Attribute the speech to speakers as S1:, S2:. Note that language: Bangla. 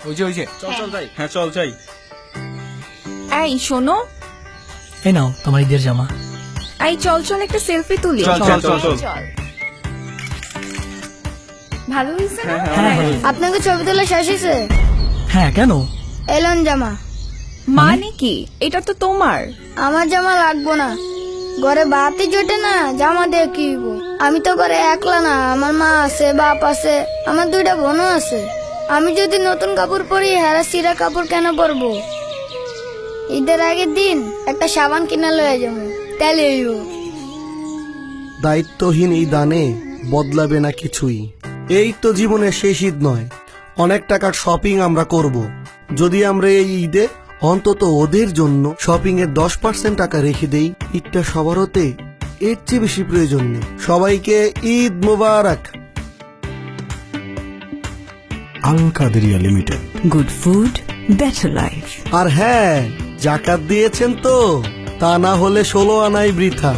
S1: ওই যে চল যাই। হ্যাঁ চল যাই।
S2: এই শোনো,
S3: এই নাও তোমার ঈদের জামা।
S2: এই চল একটা সেলফি তুলি।
S1: চল।
S2: ভালো হয়েছে না?
S3: হ্যাঁ
S4: আপনাকে ছবি তোলা শেষ হয়েছে?
S3: হ্যাঁ, কেন?
S4: এলন জামা।
S2: মানে কি? এটা তো তোমার।
S4: আমার জামা লাগবো না, ঘরে বাতি জোটে না, জামা দিয়ে কি হইব? আমি তো ঘরে একলা না, আমার মা আছে, বাপ আছে, আমার 2টা বোনও আছে। আমি যদি নতুন কাপড় পরি, হেরা সিরা কাপড় কেন পরবো? ঈদের আগের দিন একটা সাবান কিনা লয়ে যাবো, তাহলে হইব।
S5: দায়িত্বহীন এই দানে বদলাবে না কিছুই। এই তো জীবনের শেষ ঈদ নয়, অনেক টাকার শপিং আমরা করব। যদি আমরা এই ঈদে অন্তত ওদের জন্য শপিং এর 10% টাকা রেখে দেই, ঈদটা সবার হতে এর চেয়ে বেশি প্রয়োজন নেই। সবাইকে Eid Mubarak.
S6: Al Kaderia limited.
S7: Good food, better life.
S5: আর হ্যাঁ, জাকাত দিয়েছেন তো? তা না হলে 16 আনাই বৃথা।